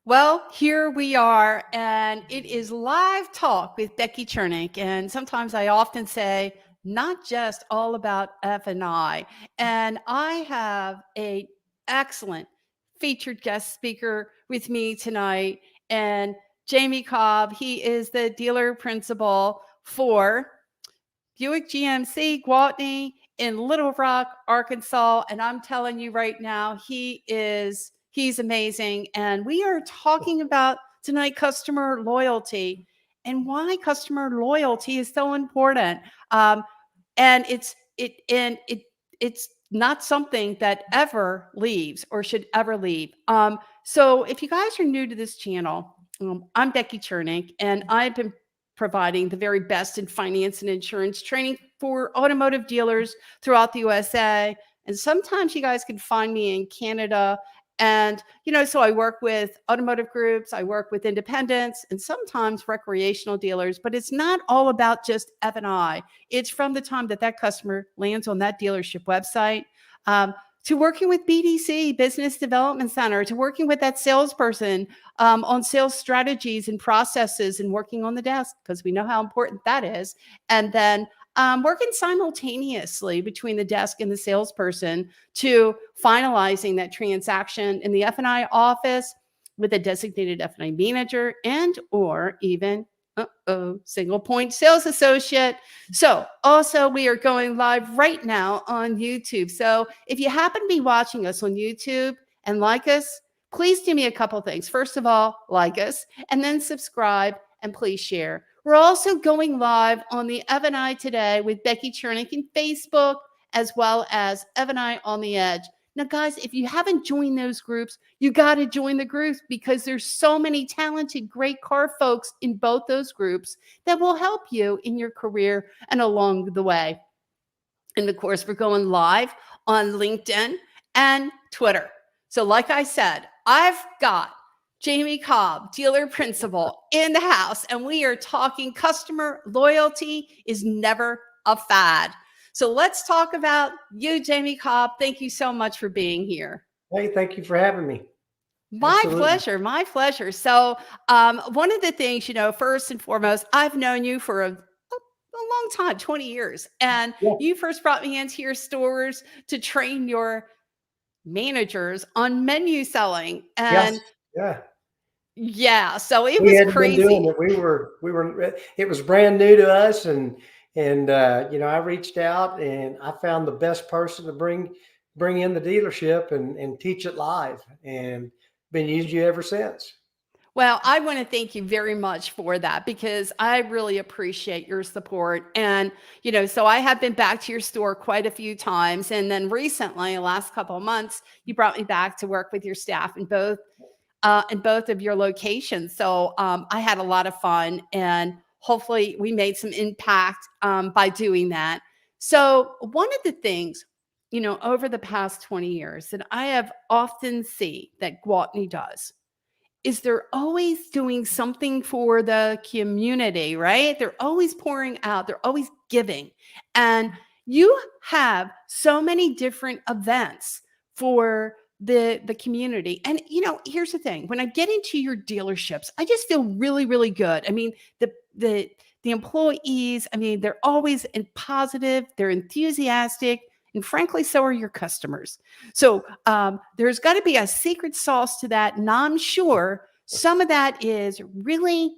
Well, here we are, and it is live talk with Becky Chernek. And sometimes I often say, not just all about F&I. And I have a excellent featured guest speaker with me tonight, and Jamie Cobb. He is the dealer principal for Buick GMC Gwatney in Little Rock, Arkansas. And I'm telling you right now, he's amazing. And we are talking about tonight customer loyalty and why customer loyalty is so important. And it's not something that ever leaves or should ever leave. So if you guys are new to this channel, I'm Becky Chernek, and I've been providing the very best in finance and insurance training for automotive dealers throughout the USA. And sometimes you guys can find me in Canada. And, so I work with automotive groups, I work with independents, and sometimes recreational dealers, but it's not all about just F&I. It's from the time that customer lands on that dealership website, to working with BDC, Business Development Center, to working with that salesperson on sales strategies and processes and working on the desk, because we know how important that is. And then working simultaneously between the desk and the salesperson to finalizing that transaction in the F&I office with a designated F&I manager and or even single point sales associate. So also we are going live right now on YouTube. So if you happen to be watching us on YouTube and like us, please do me a couple things. First of all, like us, and then subscribe, and please share. We're also going live on the F&I Today with Becky Chernek in Facebook, as well as F&I on the Edge. Now, guys, if you haven't joined those groups, you got to join the groups, because there's so many talented, great car folks in both those groups that will help you in your career and along the way. And of course, we're going live on LinkedIn and Twitter. So like I said, I've got Jamie Cobb, dealer principal, in the house, and we are talking customer loyalty is never a fad. So let's talk about you, Jamie Cobb. Thank you so much for being here. Hey, thank you for having me. My Absolutely. pleasure. My pleasure. So one of the things, first and foremost, I've known you for a long time, 20 years. And you first brought me into your stores to train your managers on menu selling. And so it was crazy. Been doing it. It was brand new to us. And I reached out and I found the best person to bring in the dealership and teach it live, and been using you ever since. Well, I want to thank you very much for that, because I really appreciate your support. And, so I have been back to your store quite a few times. And then recently, the last couple of months, you brought me back to work with your staff in both of your locations. So I had a lot of fun, and hopefully we made some impact by doing that. So one of the things, over the past 20 years that I have often seen that Gwatney does is they're always doing something for the community, right? They're always pouring out, they're always giving. And you have so many different events for the community. And here's the thing, when I get into your dealerships, I just feel really, really good. I mean, the employees, they're always positive, they're enthusiastic, and frankly, so are your customers. So there's got to be a secret sauce to that. And I'm sure some of that is really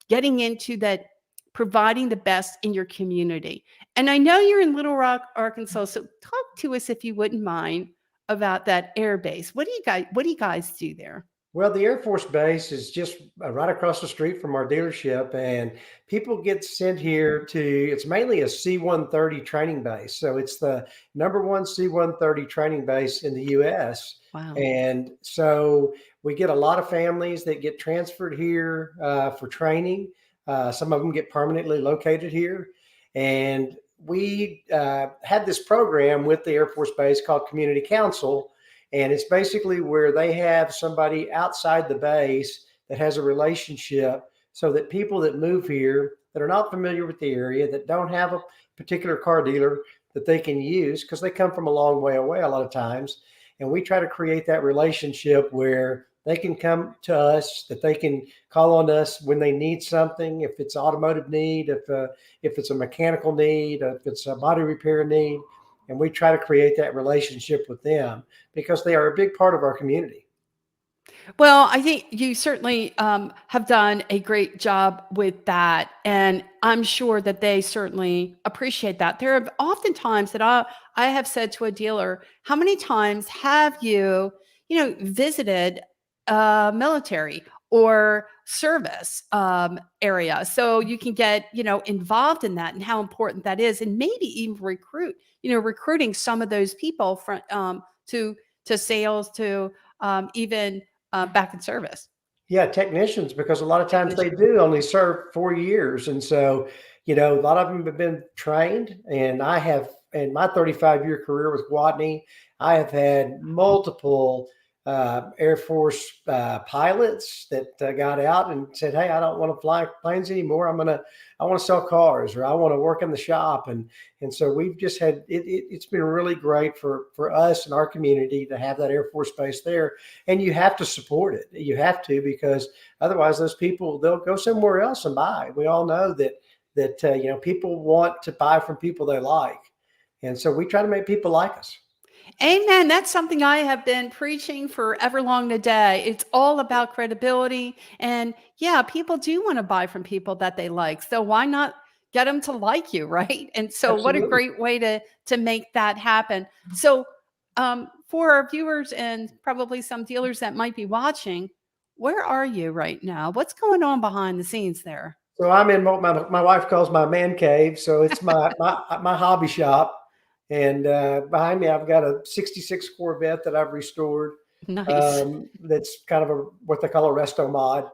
getting into that, providing the best in your community. And I know you're in Little Rock, Arkansas. So talk to us, if you wouldn't mind, about that air base. What do you guys do there? Well, the Air Force Base is just right across the street from our dealership, and people get sent here it's mainly a C-130 training base. So it's the #1 C-130 training base in the U.S. Wow. And so we get a lot of families that get transferred here for training. Some of them get permanently located here. And we had this program with the Air Force Base called Community Council. And it's basically where they have somebody outside the base that has a relationship, so that people that move here that are not familiar with the area, that don't have a particular car dealer that they can use, because they come from a long way away a lot of times. And we try to create that relationship where they can come to us, that they can call on us when they need something. If it's automotive need, if it's a mechanical need, if it's a body repair need, and we try to create that relationship with them because they are a big part of our community. Well, I think you certainly have done a great job with that. And I'm sure that they certainly appreciate that. There are often times that I have said to a dealer, how many times have you, visited military or service area? So you can get, involved in that and how important that is. And maybe even recruiting some of those people from to sales, to even back in service. Yeah, technicians, because a lot of times they Technician. do only serve 4 years. And so, a lot of them have been trained. And I have, in my 35-year career with Gwatney, I have had multiple Air Force pilots that got out and said, "Hey, I don't want to fly planes anymore. I want to sell cars, or I want to work in the shop." And so we've just had it's been really great for us and our community to have that Air Force base there. And you have to support it. You have to, because otherwise those people, they'll go somewhere else and buy. We all know that people want to buy from people they like, and so we try to make people like us. Amen. That's something I have been preaching forever long today. It's all about credibility. And yeah, people do want to buy from people that they like. So why not get them to like you, right? And so what a Absolutely. great way to make that happen. So for our viewers and probably some dealers that might be watching, where are you right now? What's going on behind the scenes there? So I'm in what my wife calls my man cave. So it's my hobby shop. And behind me, I've got a 66 Corvette that I've restored. Nice. That's kind of what they call a resto mod.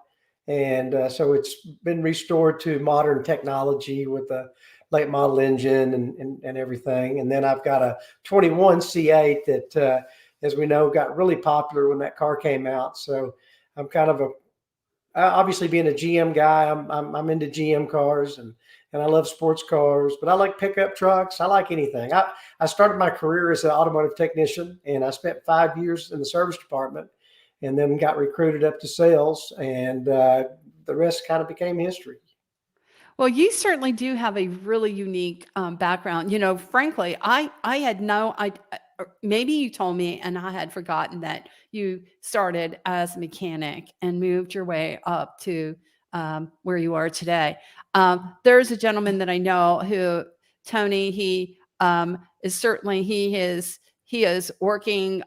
And so it's been restored to modern technology with a late model engine and everything. And then I've got a 21 C8 that, as we know, got really popular when that car came out. So I'm kind of obviously being a GM guy, I'm into GM cars, and I love sports cars, but I like pickup trucks. I like anything. I started my career as an automotive technician, and I spent 5 years in the service department, and then got recruited up to sales, and the rest kind of became history. Well, you certainly do have a really unique background. Frankly, I had maybe you told me and I had forgotten that you started as a mechanic and moved your way up to where you are today. There's a gentleman that I know who, Tony, he is certainly, he is working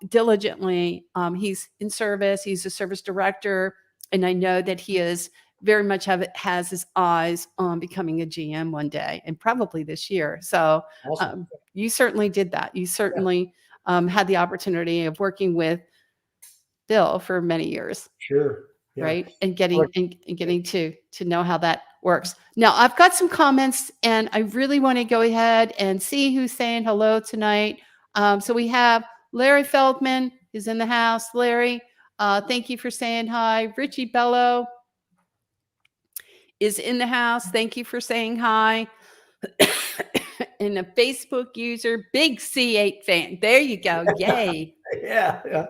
diligently. He's in service. He's a service director. And I know that he is very much has his eyes on becoming a GM one day, and probably this year. So Awesome. you certainly did that. You Yeah, certainly had the opportunity of working with Bill for many years, sure. Yeah. right? And Like, getting to know how that works. Now I've got some comments, and I really want to go ahead and see who's saying hello tonight. So we have Larry Feldman is in the house. Larry, thank you for saying hi. Richie Bello is in the house. Thank you for saying hi. And a Facebook user, big C8 fan. There you go. Yay. yeah, yeah.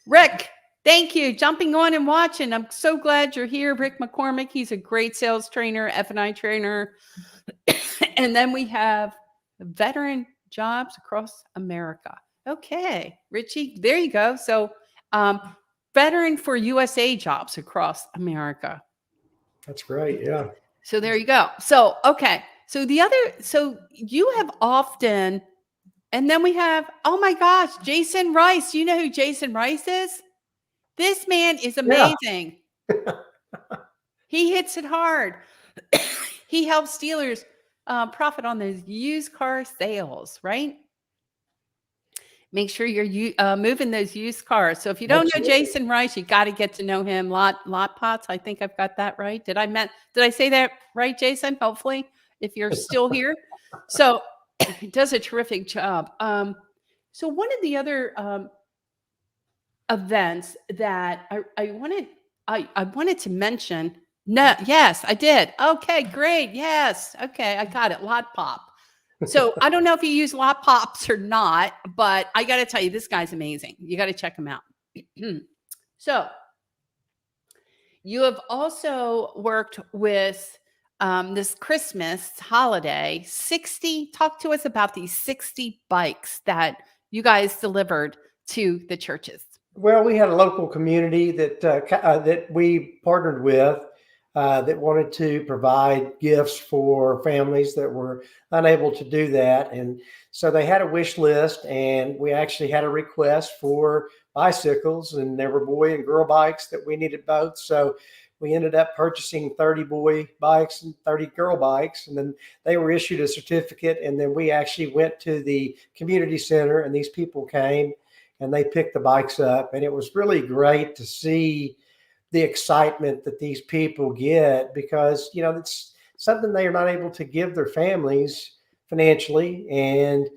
Rick, thank you. Jumping on and watching. I'm so glad you're here. Rick McCormick. He's a great sales trainer, F&I trainer. And then we have veteran jobs across America. Okay, Richie, there you go. So veteran for USA jobs across America. That's great. Yeah. So there you go. So, okay. So you have often, and then we have, oh my gosh, Jason Rice. You know who Jason Rice is? This man is Yeah. amazing. He hits it hard. He helps dealers profit on those used car sales, right? Make sure you're moving those used cars. So if you don't know Absolutely. Jason Rice, you got to get to know him. Lot Pots. I think I've got that right. Did I say that right, Jason? Hopefully, if you're still here. So he does a terrific job. So one of the other events that I wanted to mention. No, yes, I did. Okay, great. Yes. Okay, I got it. Lot Pop. So I don't know if you use Lot Pops or not, but I got to tell you, this guy's amazing. You got to check him out. So you have also worked with this Christmas holiday, 60. Talk to us about these 60 bikes that you guys delivered to the churches. Well, we had a local community that we partnered with that wanted to provide gifts for families that were unable to do that, and so they had a wish list, and we actually had a request for bicycles, and there were boy and girl bikes that we needed both. So we ended up purchasing 30 boy bikes and 30 girl bikes, and then they were issued a certificate, and then we actually went to the community center, and these people came and they picked the bikes up. And it was really great to see the excitement that these people get, because, it's something they are not able to give their families financially. And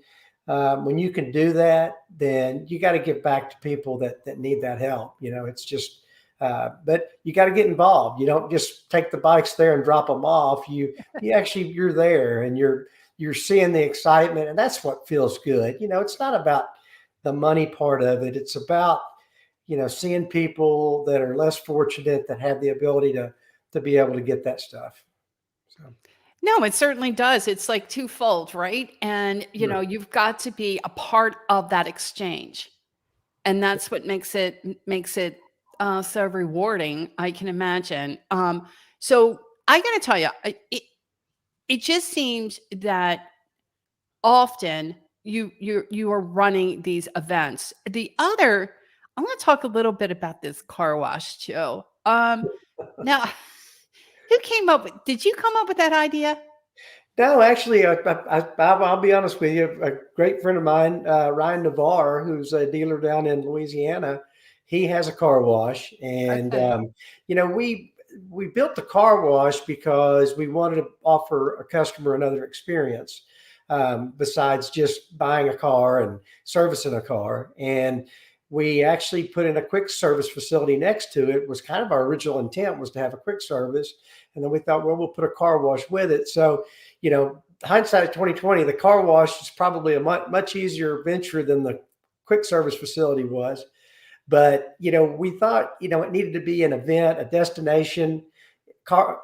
when you can do that, then you got to give back to people that need that help. It's just, but you got to get involved. You don't just take the bikes there and drop them off. You're there, and you're seeing the excitement, and that's what feels good. It's not about the money part of it. It's about, seeing people that are less fortunate that have the ability to be able to get that stuff. So, No, it certainly does. It's like twofold, right? And right. you've got to be a part of that exchange, and that's what makes it so rewarding. I can imagine. So I got to tell you, it just seems that often you are running these events. I want to talk a little bit about this car wash too. Now, who came up with? Did you come up with that idea? No, actually, I'll be honest with you. A great friend of mine, Ryan Navarre, who's a dealer down in Louisiana, he has a car wash, and Okay. we built the car wash because we wanted to offer a customer another experience, besides just buying a car and servicing a car. And we actually put in a quick service facility next to it. Was kind of our original intent, was to have a quick service, and then we thought, well, we'll put a car wash with it. So, hindsight of 2020, the car wash is probably a much easier venture than the quick service facility was. But, we thought, it needed to be an event, a destination. Car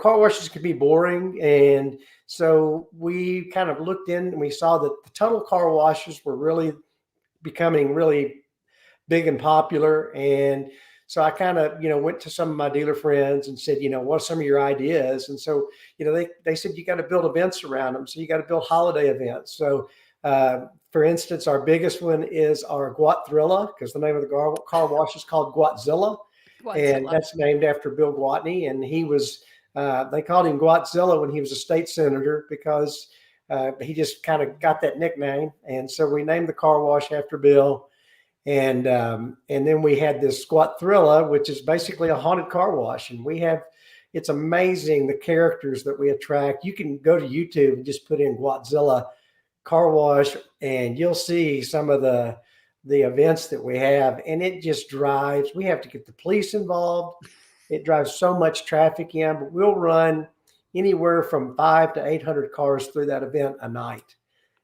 washes could be boring. And so we kind of looked in and we saw that the tunnel car washes were really becoming really big and popular. And so I kind of, went to some of my dealer friends and said, what are some of your ideas? And so, they said, you got to build events around them. So you got to build holiday events. So, for instance, our biggest one is our Gwatney, because the name of the car wash is called Gwatzilla. And Godzilla. that's named after Bill Gwatney. And they called him Gwatzilla when he was a state senator, because he just kind of got that nickname. And so we named the car wash after Bill. And then we had this Squat Thrilla, which is basically a haunted car wash. And it's amazing the characters that we attract. You can go to YouTube and just put in Gwatzilla car wash, and you'll see some of the events that we have. And it just drives. We have to get the police involved. It drives so much traffic in, but we'll run anywhere from 500 to 800 cars through that event a night.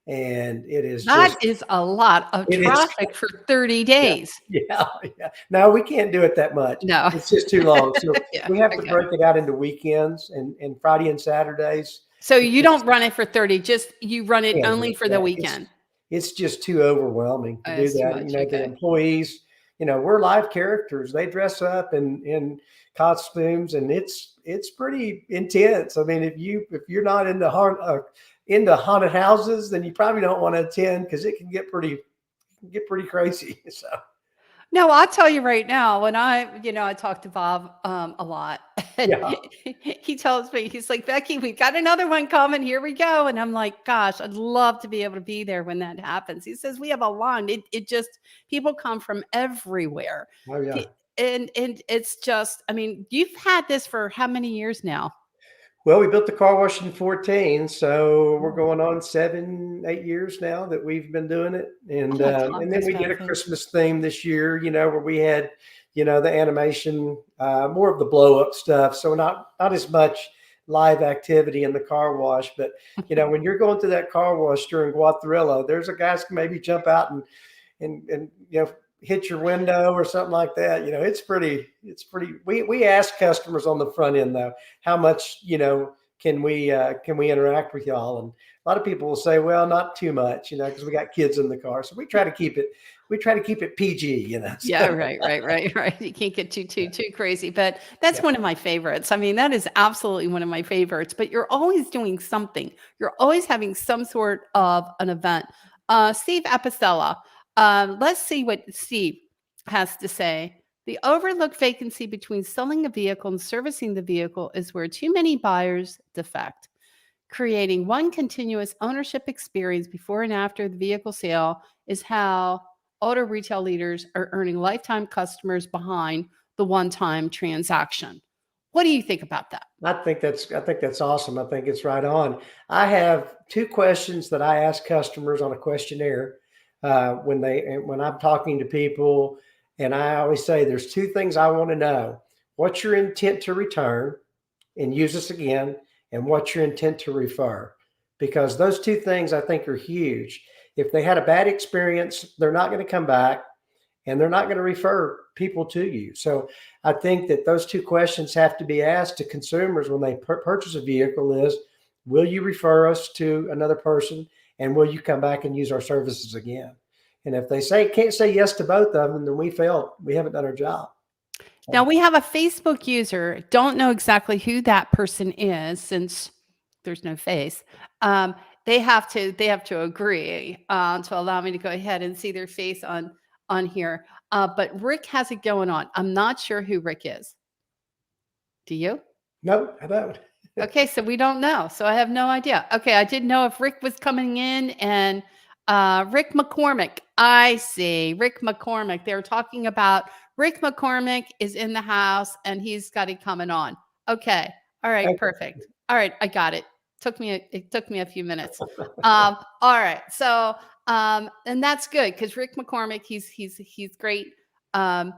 And it is That just, is a lot of it is. traffic for 30 Yeah, days. yeah, yeah. No, we can't do it that much. No. It's just too long. So Yeah, we have to okay. break it out into weekends and Friday and Saturdays. So you Because don't run it for 30, just you run it can't do only it. for the Yeah, weekend. it's just too overwhelming to do It's too that. much, The okay. employees, we're live characters. They dress up in costumes, and it's pretty intense. I mean, if you're not into haunted houses, then you probably don't want to attend, because it can get pretty crazy. So No, I'll tell you right now, when I talk to Bob a lot, and yeah. he tells me, he's like, Becky, we've got another one coming. Here we go. And I'm like, gosh, I'd love to be able to be there when that happens. He says, we have a line. It just, people come from everywhere. Oh yeah. Pe- and it's just, I mean, you've had this for how many years now? Well, we built the car wash in 14, so we're Oh, going on 7, 8 years now that we've been doing it. And oh, and time then goes we did a fast. Christmas theme this year, where we had, the animation, more of the blow up stuff. So not as much live activity in the car wash, but when you're going through that car wash during Guathrilla, there's a guys can maybe jump out and hit your window or something like that. It's pretty, we ask customers on the front end though, how much, can we interact with y'all? And a lot of people will say, well, not too much, because we got kids in the car. So we try to keep it PG, Yeah, right. You can't get too crazy, but that's one of my favorites. I mean, that is absolutely one of my favorites, but you're always doing something. You're always having some sort of an event. Steve Apicella, let's see what Steve has to say. The overlooked vacancy between selling a vehicle and servicing the vehicle is where too many buyers defect. Creating one continuous ownership experience before and after the vehicle sale is how auto retail leaders are earning lifetime customers behind the one-time transaction. What do you think about that? I think that's awesome. I think it's right on. I have two questions that I ask customers on a questionnaire when I'm talking to people, and I always say there's two things I want to know: what's your intent to return and use us again, and what's your intent to refer? Because those two things I think are huge. If they had a bad experience, they're not going to come back, and they're not going to refer people to you. So I think that those two questions have to be asked to consumers when they purchase a vehicle is, will you refer us to another person, and will you come back and use our services again? And if they can't say yes to both of them, then we failed. We haven't done our job. Now we have a Facebook user. Don't know exactly who that person is since there's no face. They have to agree to allow me to go ahead and see their face on here. But Rick has it going on. I'm not sure who Rick is. Do you? No, I don't. Okay, so we don't know. So I have no idea. Okay, I didn't know if Rick was coming in, and Rick McCormick. I see. Rick McCormick. They were talking about Rick McCormick is in the house and he's got it coming on. Okay. All right, Okay. perfect. All right, I got it. It took me a few minutes. All right. So and that's good because Rick McCormick, he's great.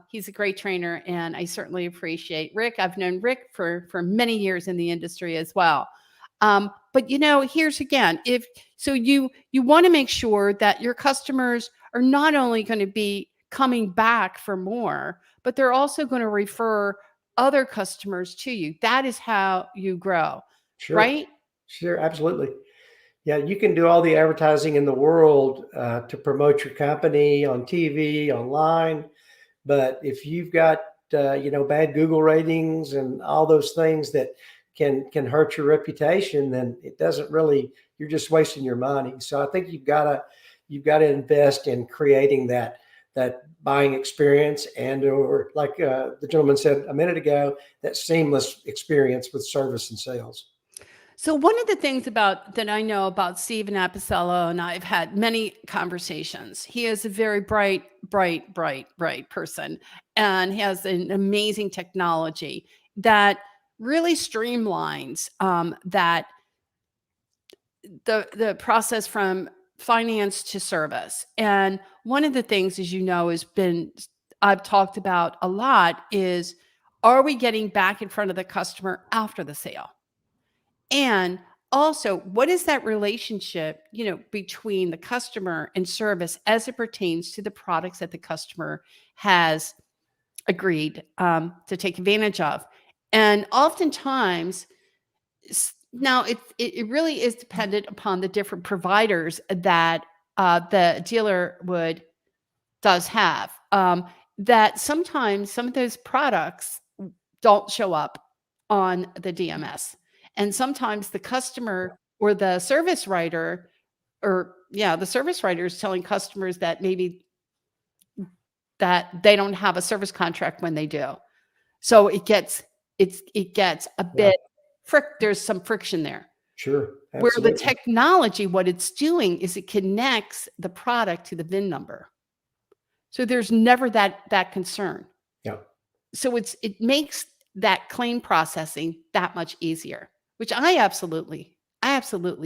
He's a great trainer, and I certainly appreciate Rick. I've known Rick for many years in the industry as well. But here's again, if so, you want to make sure that your customers are not only going to be coming back for more, but they're also going to refer other customers to you. That is how you grow, Sure. right? Sure, absolutely. Yeah, you can do all the advertising in the world to promote your company on TV, online. But if you've got bad Google ratings and all those things that can hurt your reputation, then it doesn't really. You're just wasting your money. So I think you've got to invest in creating that buying experience, or like the gentleman said a minute ago, that seamless experience with service and sales. So one of the things that I know about Stephen Apicella, and I've had many conversations, he is a very bright person, and he has an amazing technology that really streamlines that the process from finance to service. And one of the things, as you know, I've talked about a lot is, are we getting back in front of the customer after the sale? And also, what is that relationship, between the customer and service as it pertains to the products that the customer has agreed to take advantage of? And oftentimes, now it really is dependent upon the different providers that the dealer does have. That sometimes some of those products don't show up on the DMS. And sometimes the customer or the service writer, the service writer is telling customers that maybe that they don't have a service contract when they do. So it gets a bit there's some friction there. Sure. Where the Absolutely. technology, what it's doing is it connects the product to the VIN number. So there's never that concern. Yeah. So it makes that claim processing that much easier, which I absolutely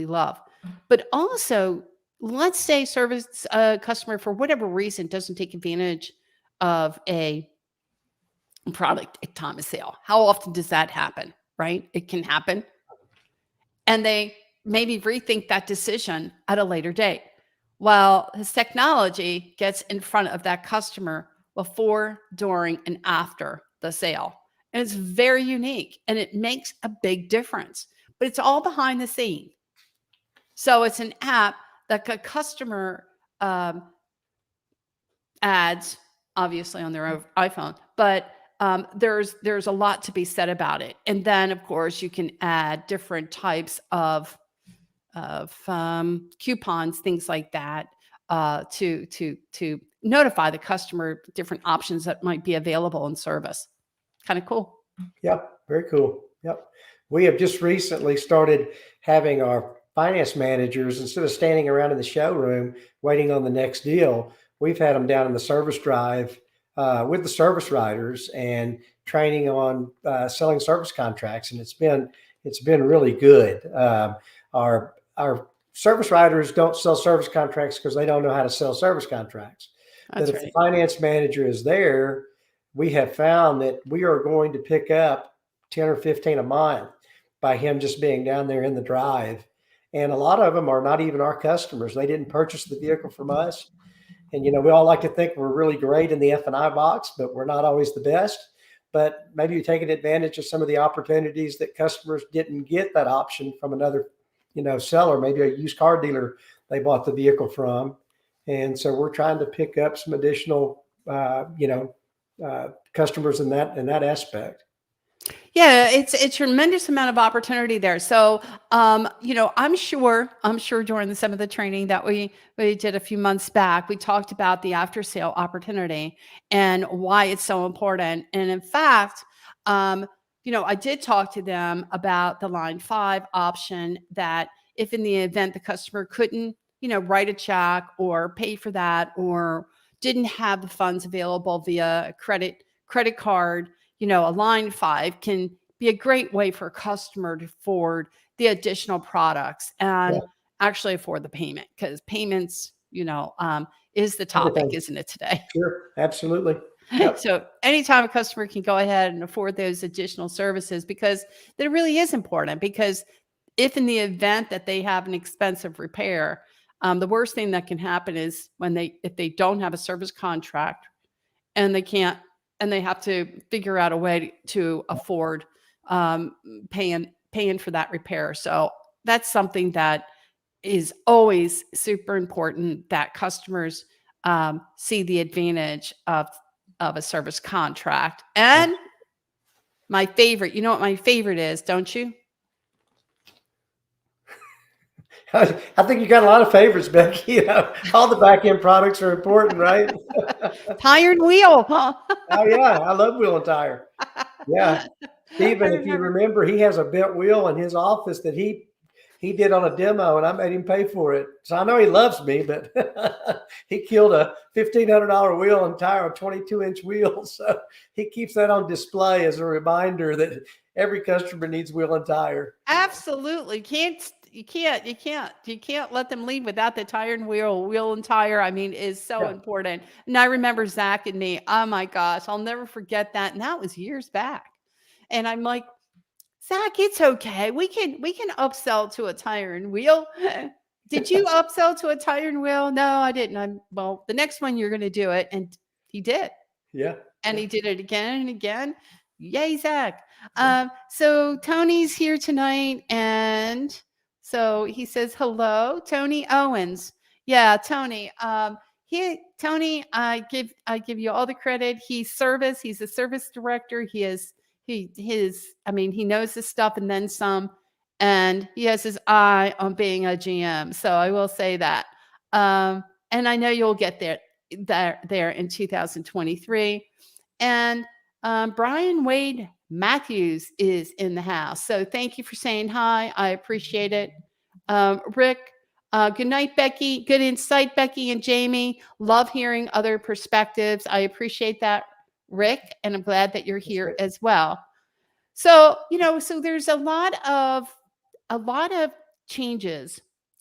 love. But also, let's say service customer for whatever reason doesn't take advantage of a product at time of sale. How often does that happen? Right? It can happen. And they maybe rethink that decision at a later date. Well, his technology gets in front of that customer before, during, and after the sale. And it's very unique and it makes a big difference, but it's all behind the scene. So it's an app that a customer adds, obviously on their iPhone, but there's a lot to be said about it. And then, of course, you can add different types of coupons, things like that, to notify the customer different options that might be available in service. Kind of cool. Yep, very cool. Yep. We have just recently started having our finance managers, instead of standing around in the showroom waiting on the next deal, we've had them down in the service drive with the service writers and training on selling service contracts, and it's been really good. Our service writers don't sell service contracts because they don't know how to sell service contracts. That's But if right. the finance manager is there, we have found that we are going to pick up 10 or 15 a month by him just being down there in the drive. And a lot of them are not even our customers. They didn't purchase the vehicle from us. And, we all like to think we're really great in the F&I box, but we're not always the best. But maybe you're taking advantage of some of the opportunities that customers didn't get that option from another, seller, maybe a used car dealer they bought the vehicle from. And so we're trying to pick up some additional, customers in that aspect. Yeah, it's a tremendous amount of opportunity there. So, I'm sure during some of the training that we did a few months back, we talked about the after sale opportunity and why it's so important. And in fact, I did talk to them about the line 5 option, that if in the event the customer couldn't, write a check or pay for that, or didn't have the funds available via credit card, a line 5 can be a great way for a customer to afford the additional products and actually afford the payment, because payments, is the topic, Everything. isn't it, today? Sure, absolutely. Yep. So anytime a customer can go ahead and afford those additional services, because that really is important, because if in the event that they have an expensive repair, the worst thing that can happen is if they don't have a service contract and they have to figure out a way to afford paying for that repair. So that's something that is always super important, that customers see the advantage of a service contract. And my favorite, you know what my favorite is, don't you? I think you got a lot of favorites, Becky. All the back end products are important, right? Tire and wheel, huh? Oh yeah, I love wheel and tire. Yeah, Stephen, if you remember, he has a bent wheel in his office that he did on a demo, and I made him pay for it. So I know he loves me, but he killed a $1,500 wheel and tire, a 22-inch wheel. So he keeps that on display as a reminder that every customer needs wheel and tire. Absolutely. You can't let them leave without the tire and wheel and tire. I mean, is so important. And I remember Zach and me, oh my gosh, I'll never forget that. And that was years back. And I'm like, Zach, it's okay. We can upsell to a tire and wheel. Did you upsell to a tire and wheel? No, I didn't. Well, the next one you're going to do it. And he did. Yeah. And he did it again and again. Yay, Zach. So Tony's here tonight. And so he says, hello, Tony Owens. Yeah, Tony. Tony, I give you all the credit. He's a service director. He knows his stuff and then some, and he has his eye on being a GM. So I will say that. And I know you'll get there in 2023. And Brian Wade Matthews is in the house. So thank you for saying hi. I appreciate it. Rick, good night, Becky. Good insight, Becky and Jamie. Love hearing other perspectives. I appreciate that, Rick, and I'm glad that you're here as well. So, so there's a lot of changes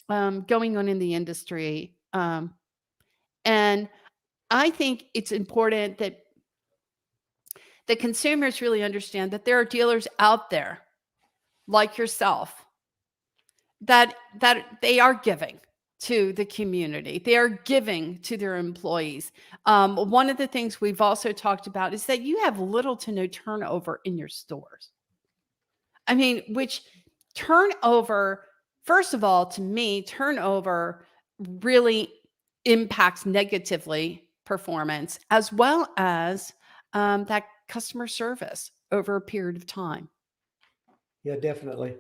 going on in the industry. And I think it's important that the consumers really understand that there are dealers out there like yourself that they are giving to the community. They are giving to their employees. One of the things we've also talked about is that you have little to no turnover in your stores. I mean, which turnover, first of all, to me, turnover really impacts negatively performance as well as that customer service over a period of time. Yeah, definitely.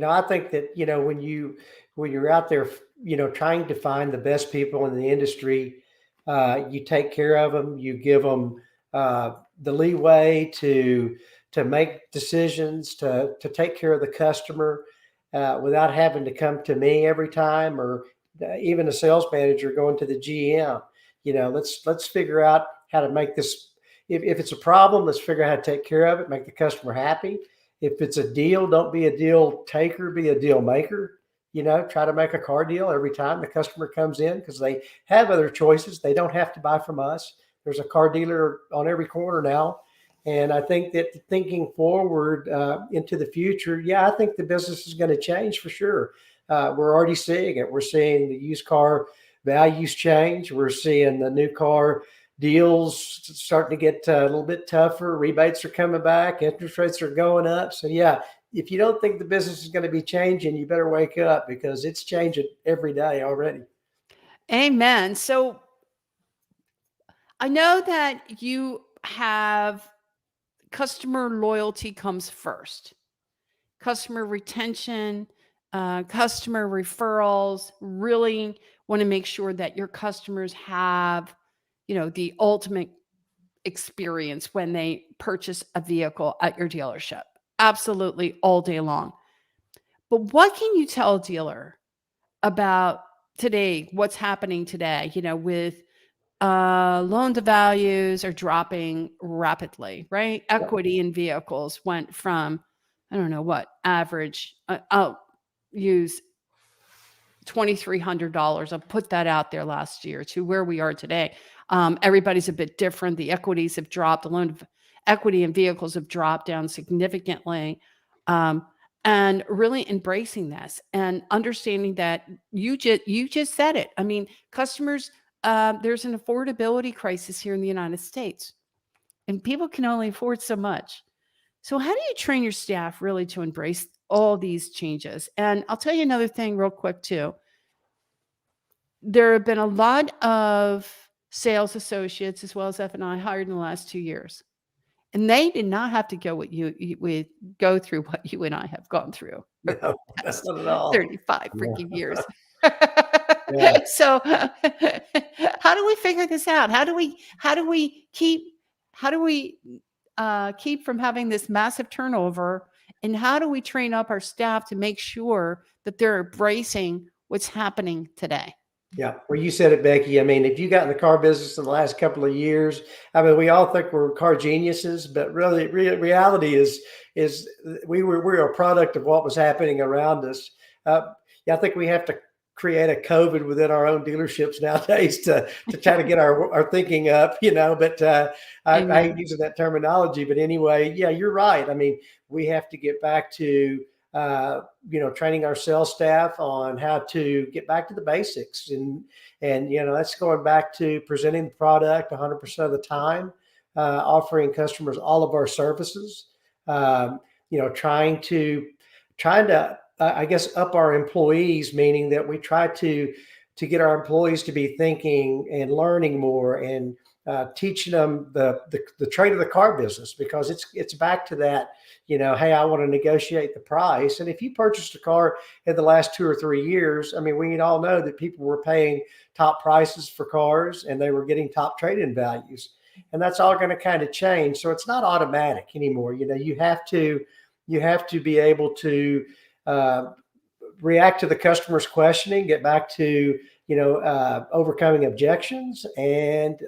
I think that, when you're out there, trying to find the best people in the industry, you take care of them, you give them the leeway to make decisions, to take care of the customer without having to come to me every time, or even a sales manager going to the GM. Let's figure out how to make this. If it's a problem, let's figure out how to take care of it, make the customer happy. If it's a deal, don't be a deal taker, be a deal maker. Try to make a car deal every time the customer comes in, because they have other choices. They don't have to buy from us. There's a car dealer on every corner now. And I think that thinking forward into the future, I think the business is going to change for sure. We're already seeing it. We're seeing the used car values change. We're seeing the new car deals starting to get a little bit tougher. Rebates are coming back. Interest rates are going up. So if you don't think the business is going to be changing, you better wake up, because it's changing every day already. Amen. So I know that you have customer loyalty comes first, customer retention, customer referrals. Really want to make sure that your customers have, the ultimate experience when they purchase a vehicle at your dealership. Absolutely, all day long. But what can you tell a dealer about today, what's happening today, with loan to values are dropping rapidly, right? Equity in vehicles went from, I don't know what, average, I'll use $2,300. I'll put that out there last year, to where we are today. Everybody's a bit different. The equities have dropped. The loan of equity in vehicles have dropped down significantly. And really embracing this and understanding that you just said it. I mean, customers, there's an affordability crisis here in the United States, and people can only afford so much. So how do you train your staff really to embrace all these changes? And I'll tell you another thing real quick too. There have been a lot of sales associates as well as F&I hired in the last 2 years. And they did not have to go go through what you and I have gone through over No, the past not at all. 35 Yeah. freaking years. Yeah. So how do we figure this out? How do we keep from having this massive turnover? And how do we train up our staff to make sure that they're embracing what's happening today? Yeah, well, you said it, Becky. I mean, if you got in the car business in the last couple of years, I mean, we all think we're car geniuses, but really, reality is we're a product of what was happening around us. I think we have to create a COVID within our own dealerships nowadays to try to get our thinking up, But I hate using that terminology, but anyway, you're right. I mean, we have to get back to training our sales staff on how to get back to the basics, and that's going back to presenting the product 100% of the time, offering customers all of our services, trying to I guess up our employees, meaning that we try to get our employees to be thinking and learning more, and teaching them the trade of the car business, because it's back to that. Hey, I want to negotiate the price. And if you purchased a car in the last 2 or 3 years, I mean, we all know that people were paying top prices for cars, and they were getting top trade-in values. And that's all going to kind of change. So it's not automatic anymore. You have to be able to react to the customer's questioning, get back to overcoming objections, and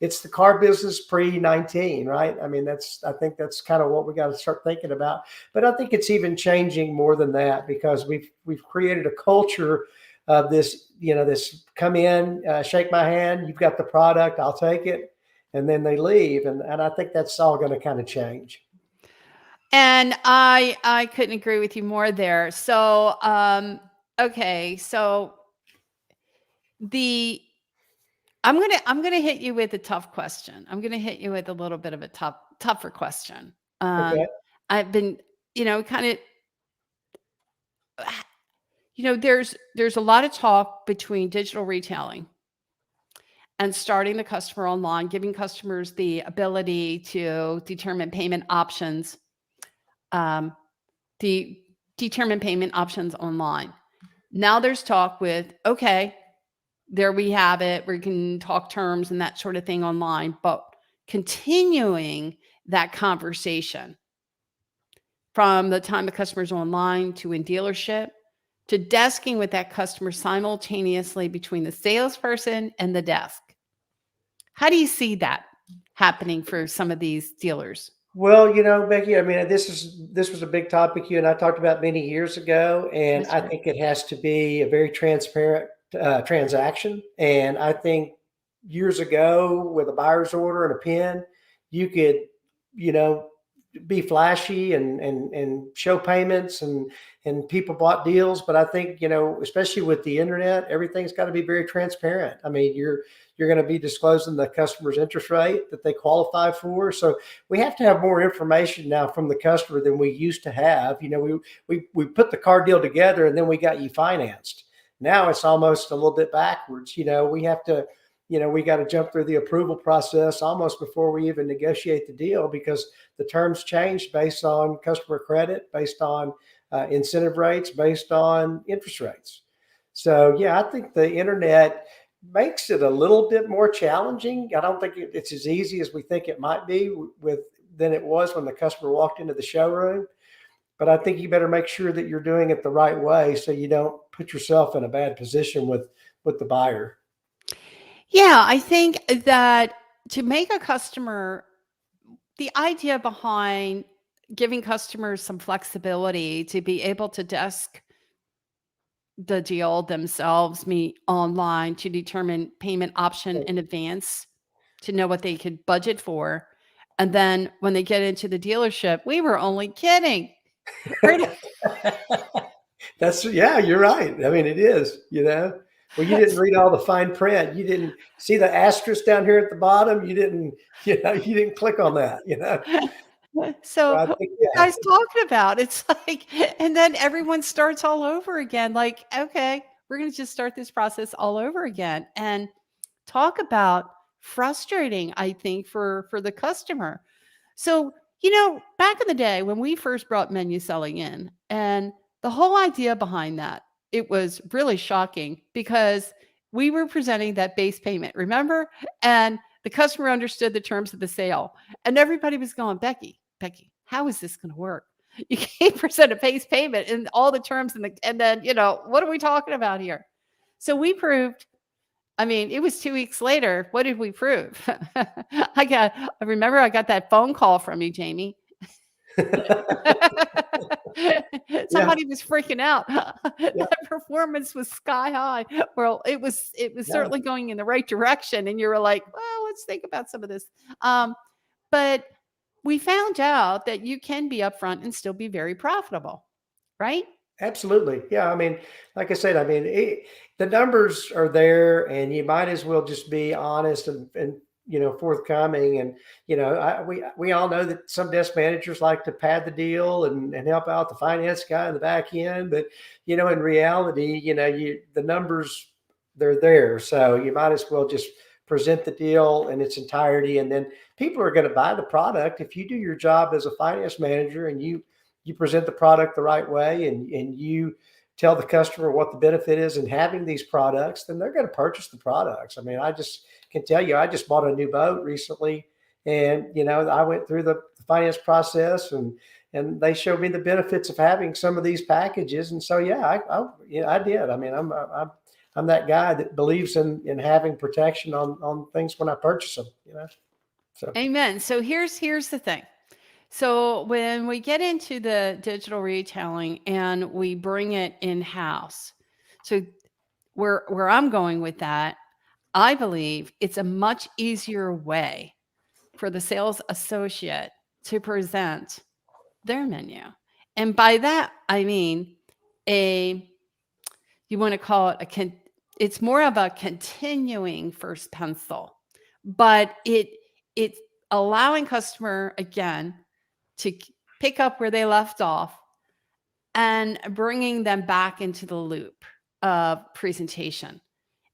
it's the car business pre-19, right? I mean, I think that's kind of what we got to start thinking about. But I think it's even changing more than that, because we've created a culture of this, this come in, shake my hand, you've got the product, I'll take it, and then they leave, and I think that's all going to kind of change. And I couldn't agree with you more there. So Okay, so the I'm gonna hit you with a tough question. I'm gonna hit you with a little bit of a tougher question. Okay. I've been, kind of, there's a lot of talk between digital retailing and starting the customer online, giving customers the ability to determine payment options, um, the determine payment options online. Now there's talk with, okay, there we have it. We can talk terms and that sort of thing online, but continuing that conversation from the time the customer's online to in dealership to desking with that customer simultaneously between the salesperson and the desk. How do you see that happening for some of these dealers? Well, Becky, I mean, this was a big topic you and I talked about many years ago, and That's I right. think it has to be a very transparent transaction. And I think years ago, with a buyer's order and a pin, you could, you know, be flashy and show payments and people bought deals. But I think, especially with the internet, everything's got to be very transparent. I mean, you're going to be disclosing the customer's interest rate that they qualify for. So we have to have more information now from the customer than we used to have. We put the car deal together and then we got you financed. Now it's almost a little bit backwards. We have to, we got to jump through the approval process almost before we even negotiate the deal, because the terms change based on customer credit, based on incentive rates, based on interest rates. So yeah, I think the internet makes it a little bit more challenging. I don't think it's as easy as we think it might be with than it was when the customer walked into the showroom. But I think you better make sure that you're doing it the right way so you don't put yourself in a bad position with the buyer. Yeah, I think that to make a customer, the idea behind giving customers some flexibility to be able to desk the deal themselves, meet online to determine payment option in advance to know what they could budget for. And then when they get into the dealership, we were only kidding. We're That's yeah, you're right. I mean, it is. Well, you didn't read all the fine print. You didn't see the asterisk down here at the bottom. You didn't, you didn't click on that. So So, I what are think, you yeah. guys talking about? It's like, and then everyone starts all over again. Like, okay, we're going to just start this process all over again. And talk about frustrating, I think, for the customer. So, back in the day when we first brought menu selling in, and the whole idea behind that, it was really shocking because we were presenting that base payment, remember? And the customer understood the terms of the sale. And everybody was going, Becky, how is this going to work? You can't present a base payment and all the terms and then, what are we talking about here? So we proved, I mean, it was 2 weeks later. What did we prove? I remember I got that phone call from you, Jamie. Yeah, Somebody was freaking out. yeah, That performance was sky high. Well, it was yeah. certainly going in the right direction, and you were like, "Well, let's think about some of this." But we found out that you can be upfront and still be very profitable, right? Absolutely. Yeah. I mean, like I said, I mean, the numbers are there, and you might as well just be honest and forthcoming. And we all know that some desk managers like to pad the deal and help out the finance guy in the back end, but in reality, the numbers, they're there, so you might as well just present the deal in its entirety, and then people are going to buy the product if you do your job as a finance manager and you present the product the right way, and you tell the customer what the benefit is in having these products, then they're going to purchase the products. I mean, I just can tell you, I just bought a new boat recently, and I went through the finance process, and they showed me the benefits of having some of these packages. And so yeah, I did. I mean, I'm that guy that believes in having protection on things when I purchase them. So Amen. So here's the thing. So when we get into the digital retailing and we bring it in-house, so where I'm going with that, I believe it's a much easier way for the sales associate to present their menu. And by that, I mean a you want to call it it's more of a continuing first pencil, but it's allowing customer again to pick up where they left off and bringing them back into the loop of presentation.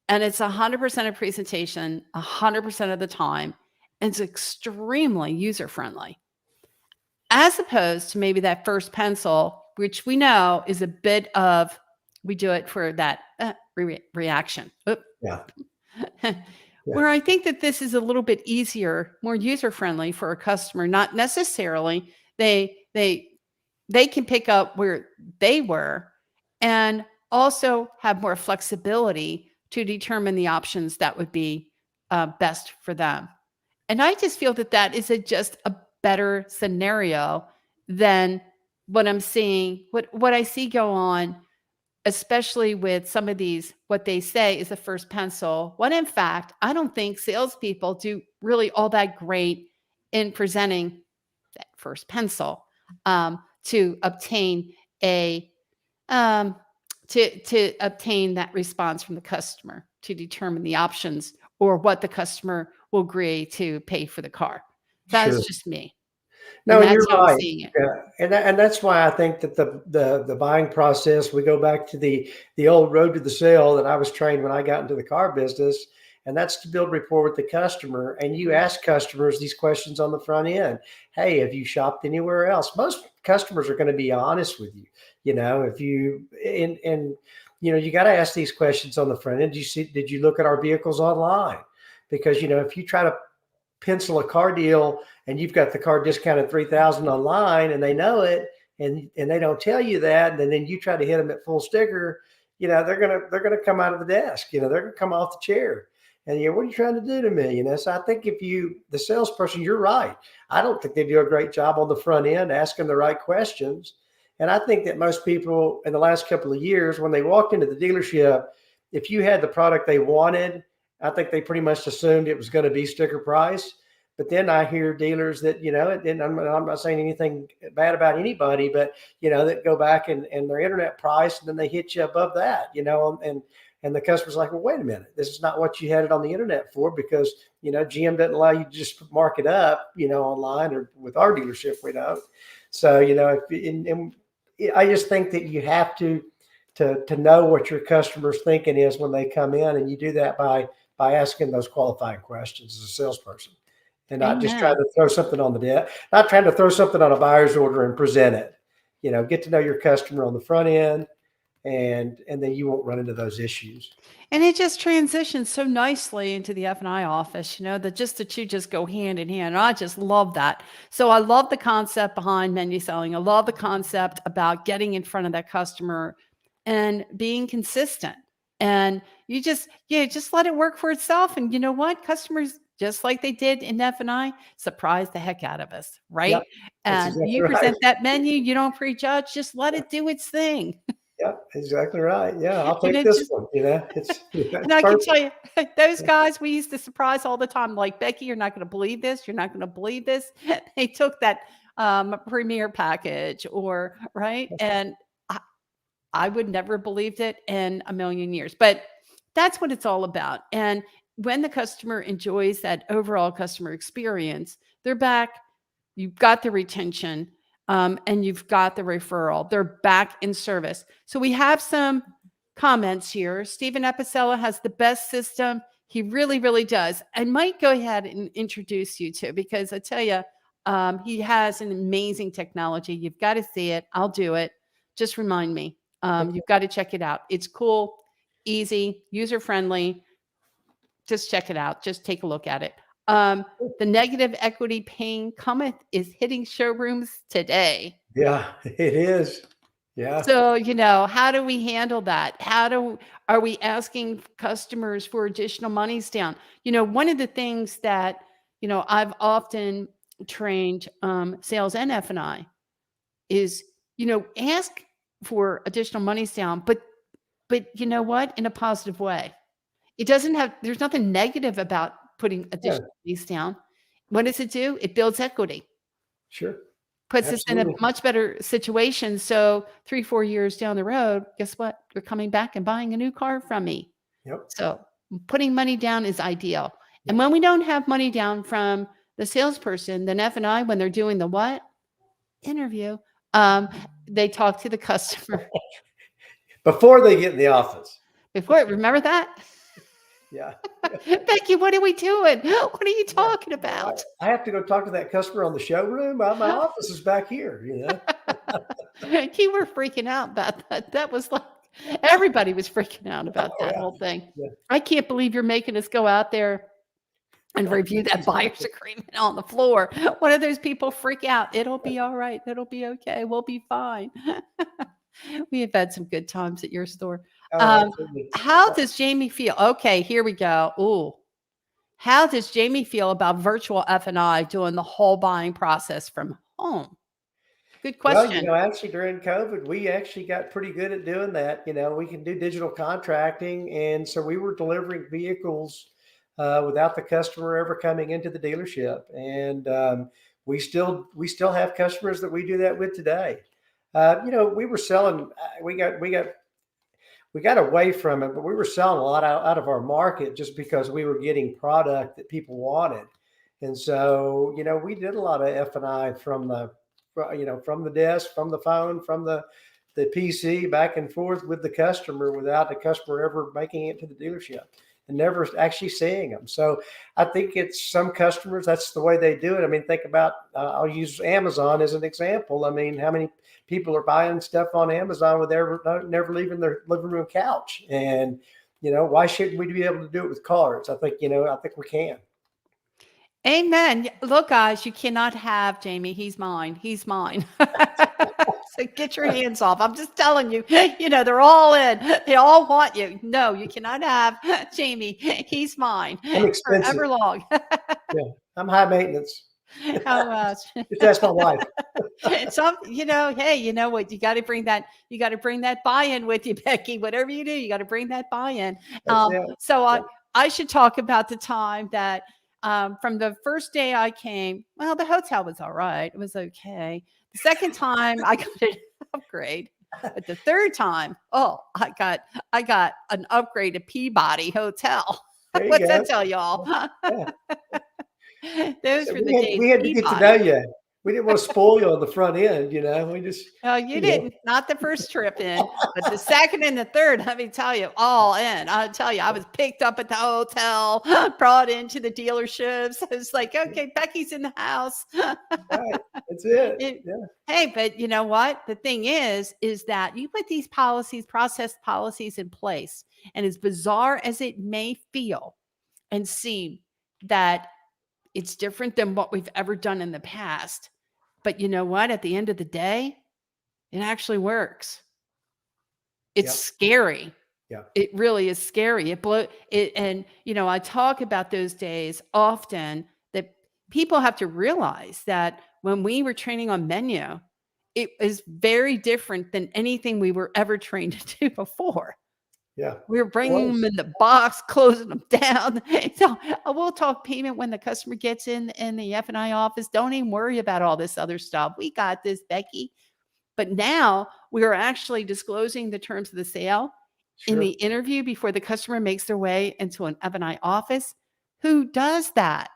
And it's 100% of presentation, 100% of the time. And it's extremely user-friendly, as opposed to maybe that first pencil, which we know is a bit of, we do it for that reaction. Yeah. Where I think that this is a little bit easier, more user-friendly for a customer, not necessarily they can pick up where they were and also have more flexibility to determine the options that would be best for them. And I just feel that that is just a better scenario than what I'm seeing, what I see go on, especially with some of these, what they say is the first pencil, when in fact, I don't think salespeople do really all that great in presenting that first pencil to obtain a to obtain that response from the customer, to determine the options or what the customer will agree to pay for the car. That's Sure. just me. No, And and that's you're how I'm right. seeing it. Yeah, and that's why I think that the buying process, we go back to the old road to the sale that I was trained when I got into the car business, and that's to build rapport with the customer. And you ask customers these questions on the front end. Hey, have you shopped anywhere else? Most customers are going to be honest with you. You know, if you and you know, you got to ask these questions on the front end. Did you look at our vehicles online? Because, you know, if you try to pencil a car deal and you've got the car discounted 3,000 online and they know it, and they don't tell you that, and then you try to hit them at full sticker, you know, they're gonna come out of the desk, you know, they're gonna come off the chair. And you know, what are you trying to do to me? You know, so I think if the salesperson, you're right. I don't think they do a great job on the front end asking the right questions. And I think that most people in the last couple of years, when they walked into the dealership, if you had the product they wanted, I think they pretty much assumed it was going to be sticker price. But then I hear dealers that, you know, and I'm not saying anything bad about anybody, but, you know, that go back and their internet price, and then they hit you above that, you know, and the customer's like, well, wait a minute, this is not what you had it on the internet for, because, you know, GM doesn't allow you to just mark it up, you know, online, or with our dealership, we don't. So, you know, and I just think that you have to know what your customer's thinking is when they come in, and you do that by asking those qualifying questions as a salesperson, and not just trying Amen. to throw something on the desk, not trying to throw something on a buyer's order and present it. You know, get to know your customer on the front end, and then you won't run into those issues. And it just transitions so nicely into the F&I office, you know, that just the two just go hand in hand. And I just love that. So I love the concept behind menu selling. I love the concept about getting in front of that customer and being consistent. And just let it work for itself. And you know what? Customers, just like they did in F&I, surprise the heck out of us, Yep, right? that's And exactly you right. present that menu, you don't prejudge, just let it do its thing. Yep, exactly right. Yeah, I'll You take know, this just one. You know, it's and I can perfect. tell you, those guys we used to surprise all the time. Like, Becky, you're not going to believe this. You're not going to believe this. They took that premiere package, or right, and I would never have believed it in a million years. But that's what it's all about. And when the customer enjoys that overall customer experience, they're back. You've got the retention, and you've got the referral. They're back in service. So we have some comments here. Stephen Epicella has the best system. He really, really does. I might go ahead and introduce you to, because I tell you, he has an amazing technology. You've got to see it. I'll do it. Just remind me. Okay. You've got to check it out. It's cool, easy, user friendly. Just check it out. Just take a look at it. The negative equity pain cometh is hitting showrooms today. Yeah, it is. Yeah. So, you know, how do we handle that? Are we asking customers for additional monies down? You know, one of the things that, you know, I've often trained sales and F&I is, you know, ask for additional monies down, but you know what? In a positive way. It doesn't have, there's nothing negative about putting Yeah, additional monies down. What does it do? It builds equity. sure. puts us in a Absolutely. much better situation. So 3-4 years down the road, guess what? You're coming back and buying a new car from me. Yep. So putting money down is ideal. And Yep. when we don't have money down from the salesperson, then F&I, when they're doing the what? Interview, um, they talk to the customer Before they get in the office. before. Remember that? Yeah. Becky, what are we doing? What are you Yeah. talking Well, about? I have to go talk to that customer on the showroom. My office is back here, You were freaking out about that. That was like everybody was freaking out about Oh, that yeah. whole thing. Yeah. I can't believe you're making us go out there and review that buyer's agreement on the floor. One of those people freak out. It'll be all right. It'll be okay. We'll be fine. We have had some good times at your store. Oh, absolutely. How does Jamie feel? Okay, here we go. Ooh. How does Jamie feel about virtual F&I doing the whole buying process from home? Good Well, question. actually during COVID, we actually got pretty good at doing that. We can do digital contracting. And so we were delivering vehicles without the customer ever coming into the dealership. And we still have customers that we do that with today. We were selling, we got away from it, but we were selling a lot out of our market just because we were getting product that people wanted. And so, we did a lot of F&I from the desk, from the phone, from the PC, back and forth with the customer without the customer ever making it to the dealership and never actually seeing them. So I think it's some customers, that's the way they do it. I mean, think about, I'll use Amazon as an example. I mean, how many people are buying stuff on Amazon with never leaving their living room couch? And, why shouldn't we be able to do it with cars? I think we can. Amen. Look, guys, you cannot have Jamie. He's mine. He's mine. So get your hands off. I'm just telling you, they're all in. They all want you. No, you cannot have Jamie. He's mine I'm expensive. forever long. Yeah. I'm high maintenance. How much? Just ask my wife. Hey, you know what? You got to bring that buy-in with you, Becky. Whatever you do, you got to bring that buy-in. That's it. So Yeah. I should talk about the time that from the first day I came, well, the hotel was all right. It was okay. The second time I got an upgrade, but the third time, I got an upgrade to Peabody Hotel. There you What's go. that tell y'all? Yeah. Those So were the days. we had to get to know you. We didn't want to spoil you on the front end, We just, No, you didn't. Not the first trip in, but the second and the third, let me tell you, all in. I'll tell you, I was picked up at the hotel, brought into the dealerships. It's like, okay, Becky's in the house. right. That's it. Yeah. Hey, but you know what? The thing is that you put these process policies in place, and as bizarre as it may feel and seem that it's different than what we've ever done in the past. But you know what? At the end of the day, it actually works. It's Yep. scary. Yeah. It really is scary. And I talk about those days often that people have to realize that when we were training on menu, it is very different than anything we were ever trained to do before. Yeah. We were bringing them in the box, closing them down. So we'll talk payment when the customer gets in the F&I office. Don't even worry about all this other stuff. We got this, Becky. But now we are actually disclosing the terms of the sale in the interview before the customer makes their way into an F&I office. Who does that?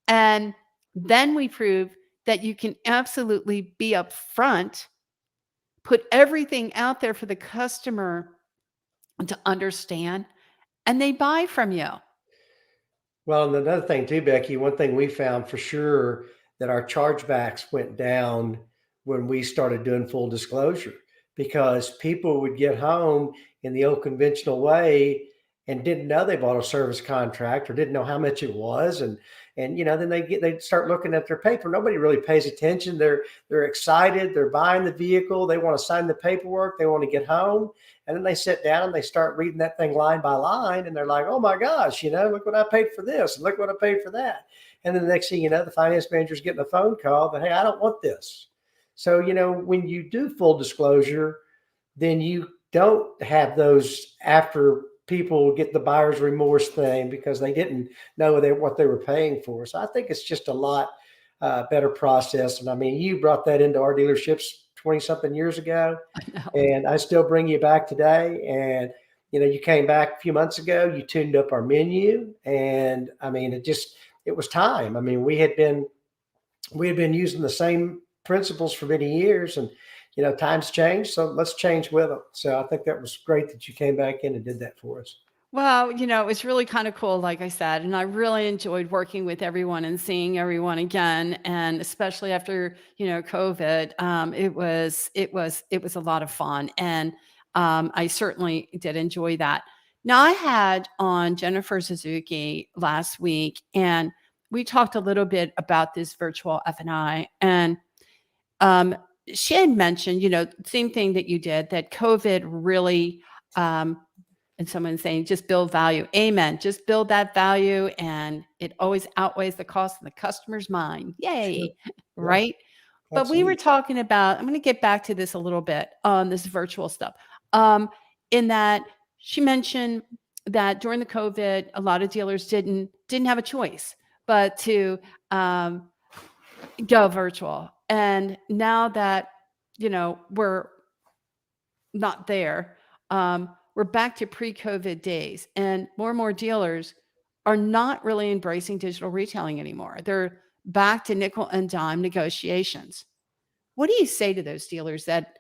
And then we prove that you can absolutely be upfront, put everything out there for the customer to understand, and they buy from you. Well, and another thing too, Becky, one thing we found for sure that our chargebacks went down when we started doing full disclosure because people would get home in the old conventional way and didn't know they bought a service contract or didn't know how much it was. And then they'd start looking at their paper. Nobody really pays attention. They're excited. They're buying the vehicle. They want to sign the paperwork. They want to get home. And then they sit down and they start reading that thing line by line. And they're like, oh my gosh, look what I paid for this. And look what I paid for that. And then the next thing you know, the finance manager's getting a phone call that, hey, I don't want this. So, when you do full disclosure, then you don't have those after people get the buyer's remorse thing because they didn't know what they were paying for. So I think it's just a lot better process. And I mean, you brought that into our dealerships 20 something years ago, I know. and I still bring you back today. And, you came back a few months ago, you tuned up our menu. And I mean, it was time. I mean, we had been using the same principles for many years, and, times change. So let's change with them. So I think that was great that you came back in and did that for us. Well, it's really kind of cool, like I said, and I really enjoyed working with everyone and seeing everyone again, and especially after COVID, it was a lot of fun, and I certainly did enjoy that. Now, I had on Jennifer Suzuki last week, and we talked a little bit about this virtual F&I, and um, she had mentioned, same thing that you did, that COVID really. And someone saying, just build value. Amen. Just build that value, and it always outweighs the cost in the customer's mind. Sure. Yay. Yeah, Right. But we were absolutely. talking about, I'm going to get back to this a little bit on this virtual stuff. Um, in that she mentioned that during the COVID, a lot of dealers didn't have a choice but to um, go virtual. And now that, we're not there. We're back to pre-COVID days, and more dealers are not really embracing digital retailing anymore. They're back to nickel and dime negotiations. What do you say to those dealers that,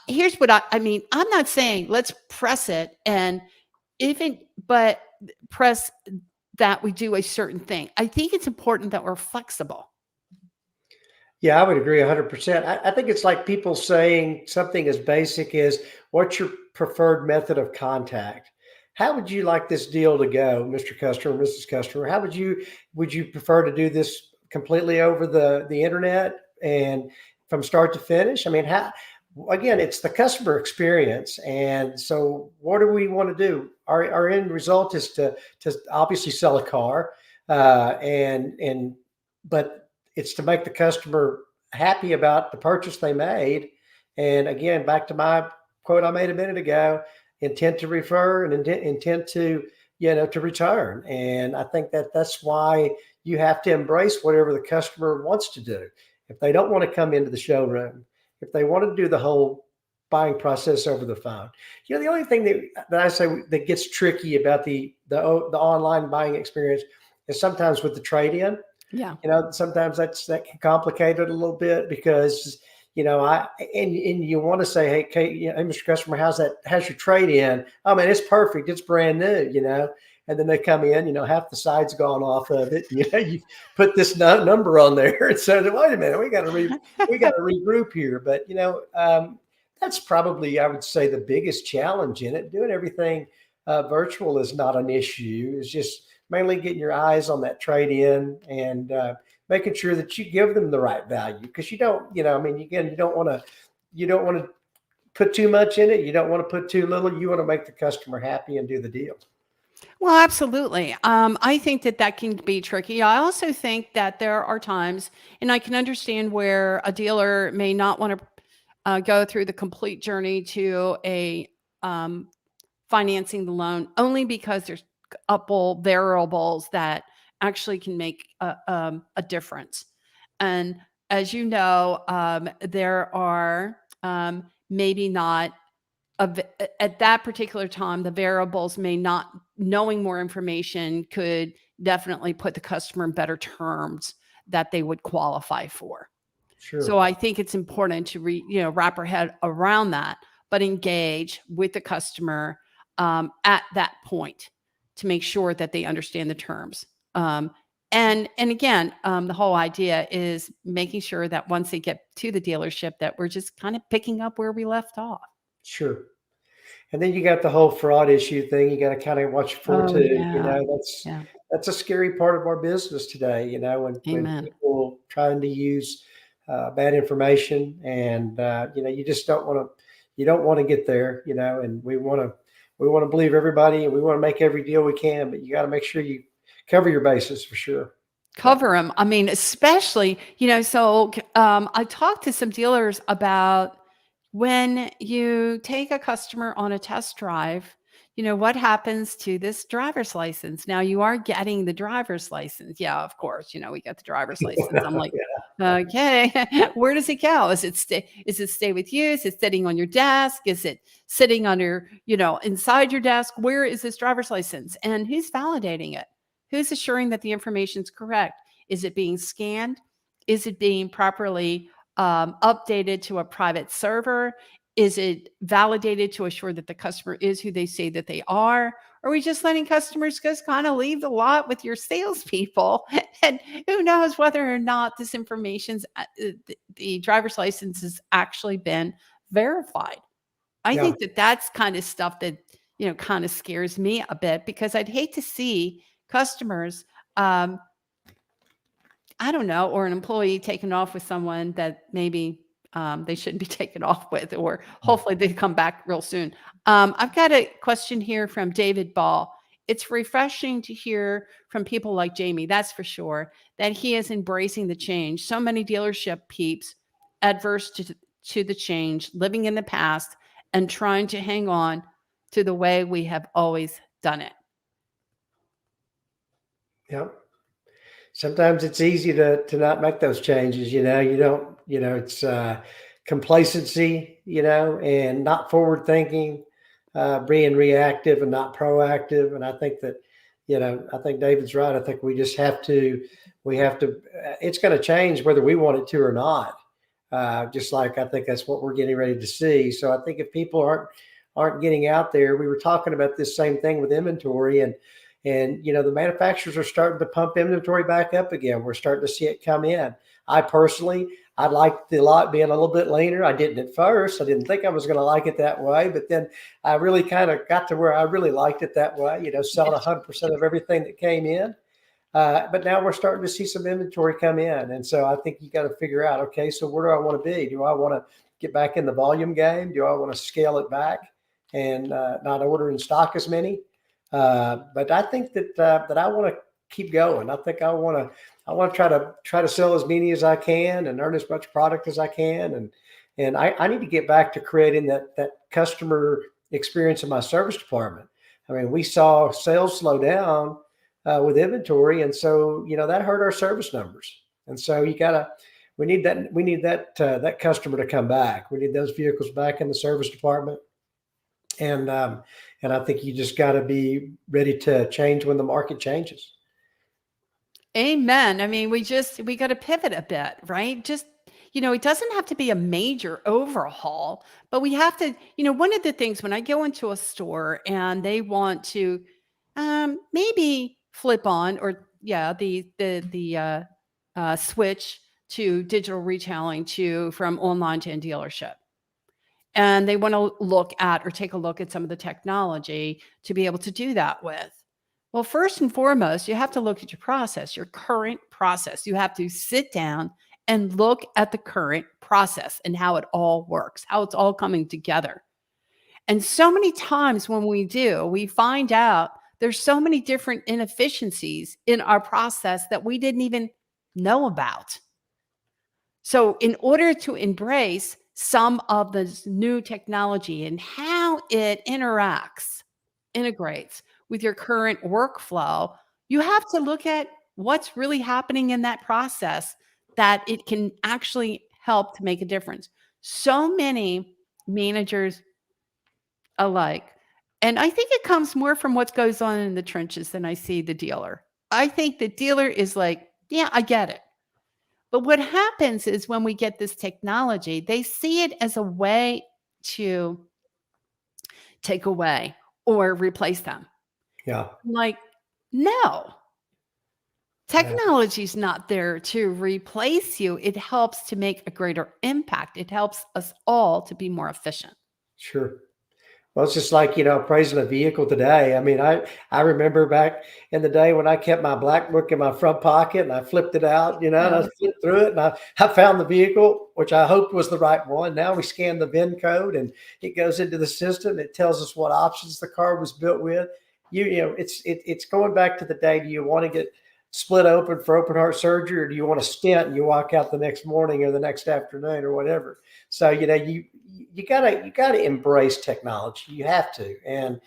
here's what I mean, I'm not saying let's press it and but press that we do a certain thing. I think it's important that we're flexible. Yeah, I would agree 100%. I think it's like people saying something as basic as, what's your preferred method of contact? How would you like this deal to go, Mr. Customer, Mrs. Customer? Would you prefer to do this completely over the internet and from start to finish? I mean, again, it's the customer experience. And so what do we want to do? Our end result is to obviously sell a car, but it's to make the customer happy about the purchase they made. And again, back to my quote I made a minute ago, intent to refer and intent to, to return. And I think that's why you have to embrace whatever the customer wants to do. If they don't want to come into the showroom, if they want to do the whole buying process over the phone, the only thing that I say that gets tricky about the online buying experience is sometimes with the trade-in. Yeah. Sometimes that can complicate it a little bit because, and you want to say, hey, Kate, hey, Mr. Customer, how's your trade in? Oh man, it's perfect. It's brand new, and then they come in, half the side's gone off of it. You put this number on there. And so wait a minute, we got to regroup here. But, that's probably, I would say, the biggest challenge in it. Doing everything virtual is not an issue. It's just mainly getting your eyes on that trade in and making sure that you give them the right value, because you don't, again, you don't want to put too much in it. You don't want to put too little. You want to make the customer happy and do the deal. Well, absolutely. I think that can be tricky. I also think that there are times, and I can understand where a dealer may not want to go through the complete journey to a financing the loan, only because there's a couple variables that actually can make a difference. And as you know, there are maybe not at that particular time, the variables may not, knowing more information could definitely put the customer in better terms that they would qualify for. So Sure. I think it's important to wrap our head around that, but engage with the customer at that point to make sure that they understand the terms. And again, the whole idea is making sure that once they get to the dealership, that we're just kind of picking up where we left off. Sure. And then you got the whole fraud issue thing you got to kind of watch for Oh too. yeah, That's yeah. that's a scary part of our business today. When Amen. people trying to use bad information, and you just don't want to get there. And we want to believe everybody, and we want to make every deal we can, but you got to make sure you cover your bases for sure. Cover them. I mean, especially, so I talked to some dealers about when you take a customer on a test drive, what happens to this driver's license? Now you are getting the driver's license. Yeah, of course, we got the driver's license. I'm like, okay, where does it go? Is it stay with you? Is it sitting on your desk? Is it sitting under, inside your desk? Where is this driver's license? And who's validating it? Who's assuring that the information is correct? Is it being scanned? Is it being properly updated to a private server? Is it validated to assure that the customer is who they say that they are? Or are we just letting customers just kind of leave the lot with your salespeople? And who knows whether or not this information's the driver's license has actually been verified? I think that that's kind of stuff that kind of scares me a bit, because I'd hate to see customers, I don't know, or an employee taken off with someone that maybe they shouldn't be taken off with, or hopefully they come back real soon. I've got a question here from David Ball. It's refreshing to hear from people like Jamie, that's for sure, that he is embracing the change. So many dealership peeps adverse to the change, living in the past and trying to hang on to the way we have always done it. Yep. Sometimes it's easy to not make those changes. You don't, it's complacency, and not forward thinking, being reactive and not proactive. And I think that, I think David's right. I think we just have to, it's going to change whether we want it to or not. Just like I think that's what we're getting ready to see. So I think if people aren't getting out there, we were talking about this same thing with inventory, and the manufacturers are starting to pump inventory back up again. We're starting to see it come in. I liked the lot being a little bit leaner. I didn't at first. I didn't think I was going to like it that way, but then I really kind of got to where I really liked it that way, selling 100% of everything that came in. But now we're starting to see some inventory come in. And so I think you got to figure out, okay, so where do I want to be? Do I want to get back in the volume game? Do I want to scale it back and not order in stock as many? But I think that I want to keep going. I think I want to try to sell as many as I can and earn as much product as I can. And I need to get back to creating that customer experience in my service department. I mean, we saw sales slow down with inventory, and so that hurt our service numbers. And so we need that customer to come back. We need those vehicles back in the service department. And I think you just got to be ready to change when the market changes. Amen. I mean, we got to pivot a bit, right? Just, it doesn't have to be a major overhaul, but we have to, one of the things when I go into a store and they want to maybe flip on, or the switch to digital retailing from online to in dealership. And they want to look at or take a look at some of the technology to be able to do that with. Well, first and foremost, you have to look at your process, your current process. You have to sit down and look at the current process and how it all works, how it's all coming together. And so many times when we do, we find out there's so many different inefficiencies in our process that we didn't even know about. So in order to embrace some of this new technology and how it integrates with your current workflow, you have to look at what's really happening in that process, that it can actually help to make a difference. So many managers alike, and I think it comes more from what goes on in the trenches than I see the dealer. I think the dealer is like, yeah, I get it. But what happens is when we get this technology, they see it as a way to take away or replace them. Yeah. Like, no. Technology's not there to replace you. It helps to make a greater impact. It helps us all to be more efficient. Sure. Well, it's just like, appraising a vehicle today. I mean, I remember back in the day when I kept my black book in my front pocket and I flipped it out, and I flipped through it and I found the vehicle, which I hoped was the right one. Now we scan the VIN code and it goes into the system. It tells us what options the car was built with. It's going back to the day. Do you want to get split open for open heart surgery, or do you want to stent and you walk out the next morning or the next afternoon or whatever? So, you gotta embrace technology. You have to. And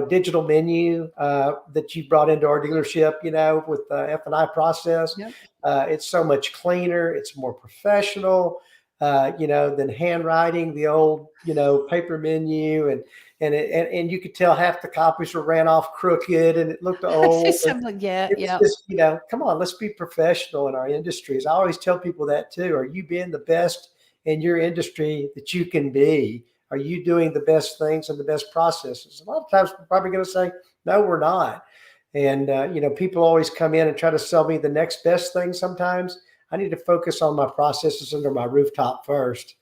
digital menu that you brought into our dealership, with the F&I process. Yep. It's so much cleaner. It's more professional, than handwriting the old, paper menu. And you could tell half the copies were ran off crooked and it looked old. Something, yeah, It's yeah. just, come on, let's be professional in our industries. I always tell people that too. Are you being the best in your industry that you can be? Are you doing the best things and the best processes? A lot of times we're probably going to say, no, we're not. And, people always come in and try to sell me the next best thing sometimes. I need to focus on my processes under my rooftop first.